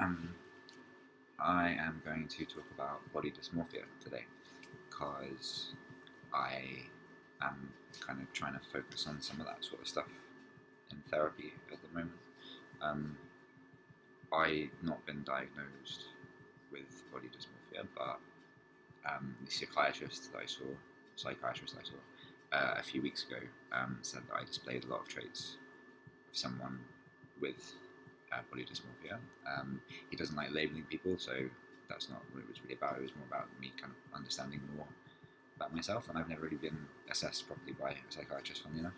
Um, I am going to talk about body dysmorphia today because I am kind of trying to focus on some of that sort of stuff in therapy at the moment. Um, I've not been diagnosed with body dysmorphia, but the psychiatrist I saw a few weeks ago said that I displayed a lot of traits of someone with body dysmorphia. He doesn't like labeling people, so that's not what it was really about. It was more about me kind of understanding more about myself, and I've never really been assessed properly by a psychiatrist, funnily enough.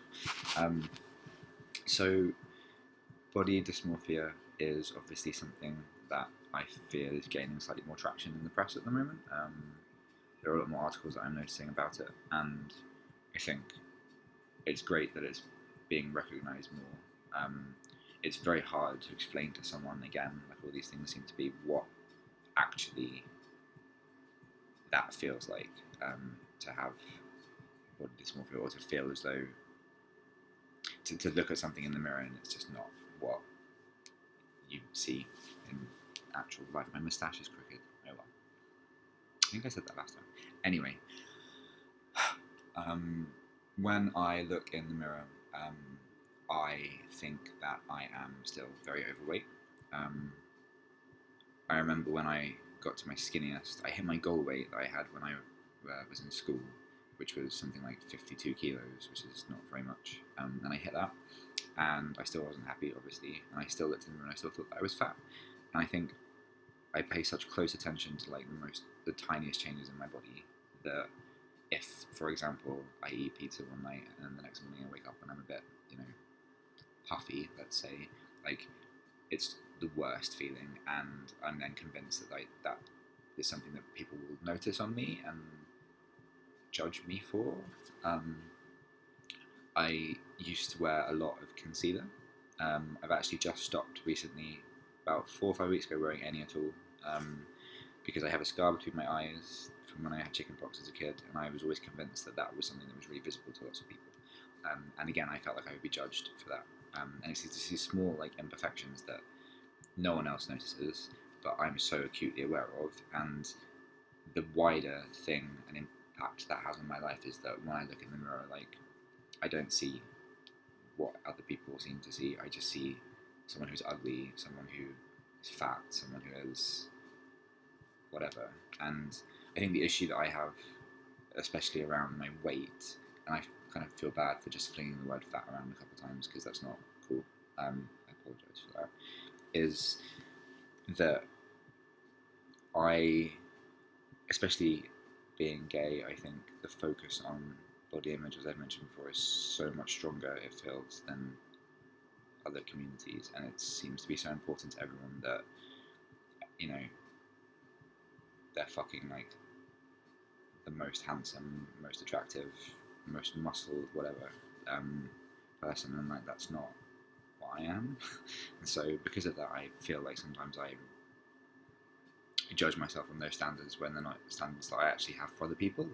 So, body dysmorphia is obviously something that I feel is gaining slightly more traction in the press at the moment. There are a lot more articles that I'm noticing about it, and I think it's great that it's being recognised more. It's very hard to explain to someone, again, like all these things seem to be, what actually that feels like, to have body dysmorphia, or to feel as though to look at something in the mirror and it's just not what you see in actual life. My moustache is crooked. Oh well. I think I said that last time. Anyway, when I look in the mirror, I think that I am still very overweight. I remember when I got to my skinniest, I hit my goal weight that I had when I was in school, which was something like 52 kilos, which is not very much. And I hit that, and I still wasn't happy, obviously, and I still looked in the mirror and I still thought that I was fat. And I think I pay such close attention to like the tiniest changes in my body that if, for example, I eat pizza one night and then the next morning I wake up and I'm a bit, puffy, let's say, like, it's the worst feeling, and I'm then convinced that that is something that people will notice on me and judge me for. I used to wear a lot of concealer. I've actually just stopped recently, about 4 or 5 weeks ago, wearing any at all, because I have a scar between my eyes from when I had chickenpox as a kid, and I was always convinced that that was something that was really visible to lots of people. And again, I felt like I would be judged for that. And it's these small like imperfections that no one else notices, but I'm so acutely aware of. And the wider thing and impact that has on my life is that when I look in the mirror, like, I don't see what other people seem to see. I just see someone who's ugly, someone who is fat, someone who is whatever. And I think the issue that I have, especially around my weight, and I kind of feel bad for just flinging the word fat around a couple of times because that's not cool. I apologise for that. Is that I, especially being gay, I think the focus on body image, as I mentioned before, is so much stronger, it feels, than other communities, and it seems to be so important to everyone that, they're fucking like the most handsome, most attractive, most muscled, whatever, person, and like that's not what I am. And so because of that, I feel like sometimes I judge myself on those standards when they're not standards that I actually have for other people.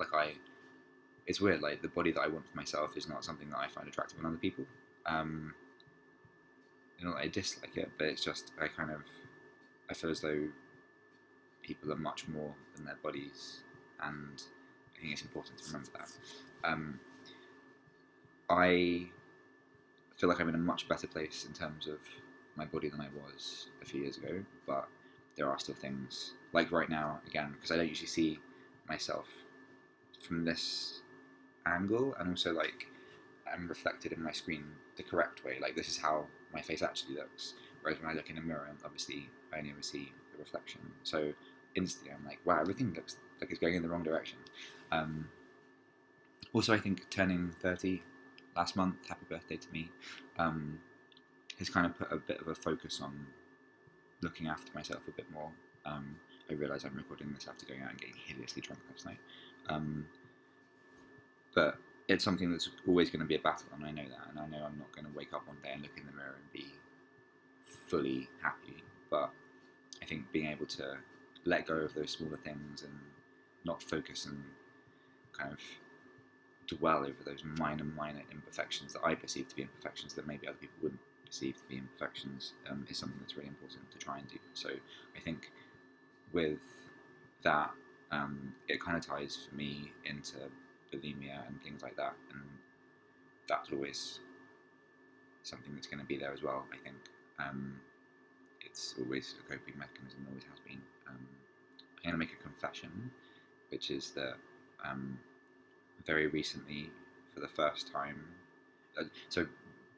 It's weird. Like, the body that I want for myself is not something that I find attractive in other people. Not that I dislike it, but it's just I feel as though people are much more than their bodies, and I think it's important to remember that. I feel like I'm in a much better place in terms of my body than I was a few years ago, but there are still things, like right now, again, because I don't usually see myself from this angle, and also like I'm reflected in my screen the correct way. Like, this is how my face actually looks. Whereas when I look in a mirror, obviously I only ever see the reflection. So instantly I'm like, wow, everything looks like it's going in the wrong direction. Also, I think turning 30 last month, happy birthday to me, has kind of put a bit of a focus on looking after myself a bit more. I realise I'm recording this after going out and getting hideously drunk last night. But it's something that's always going to be a battle, and I know that, and I know I'm not going to wake up one day and look in the mirror and be fully happy. But I think being able to let go of those smaller things and not focus and kind of dwell over those minor imperfections that I perceive to be imperfections that maybe other people wouldn't, perceive to be imperfections is something that's really important to try and do. So I think with that, it kind of ties for me into bulimia and things like that, and that's always something that's going to be there as well. I think it's always a coping mechanism, always has been. I'm going to make a confession, which is that very recently, for the first time, so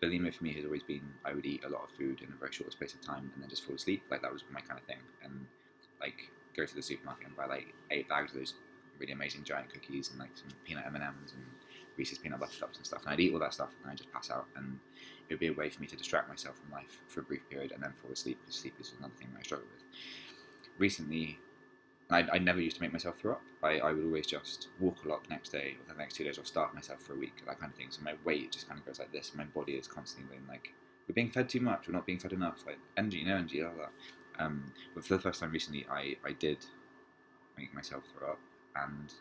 bulimia for me has always been I would eat a lot of food in a very short space of time and then just fall asleep. Like that was my kind of thing, and like go to the supermarket and buy like 8 bags of those really amazing giant cookies and like some peanut M&Ms and Reese's peanut butter cups and stuff, and I'd eat all that stuff and I'd just pass out, and it would be a way for me to distract myself from life for a brief period and then fall asleep, because sleep is another thing that I struggle with. Recently, I never used to make myself throw up. I would always just walk a lot the next day or the next 2 days, or starve myself for a week, that kind of thing. So my weight just kind of goes like this. My body is constantly going like, we're being fed too much, we're not being fed enough, like energy, no energy, all that. But for the first time recently, I did make myself throw up, and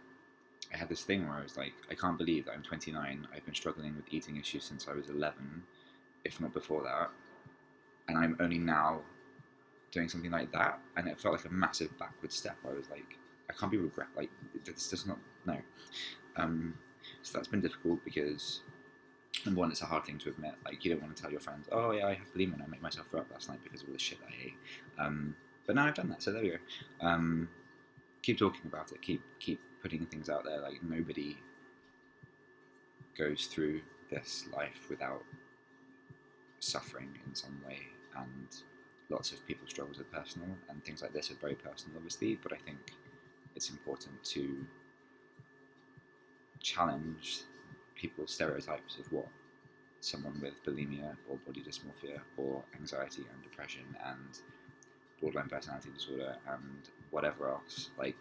I had this thing where I was like, I can't believe that I'm 29, I've been struggling with eating issues since I was 11, if not before that, and I'm only now doing something like that, and it felt like a massive backward step. I was like, I can't be regret, like, this does not, no. So that's been difficult because, number one, it's a hard thing to admit. Like, you don't want to tell your friends, oh yeah, I have bulimia and I made myself throw up last night because of all the shit I ate. But now I've done that, so there we go. Keep talking about it, keep putting things out there. Like, nobody goes through this life without suffering in some way, and lots of people's struggles are personal, and things like this are very personal, obviously, but I think it's important to challenge people's stereotypes of what someone with bulimia or body dysmorphia or anxiety and depression and borderline personality disorder and whatever else, like,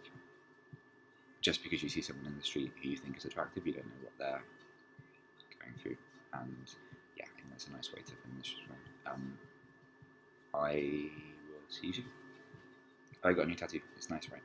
just because you see someone in the street who you think is attractive, you don't know what they're going through. And yeah, I think that's a nice way to finish. I will see you soon. I got a new tattoo. It's nice, right?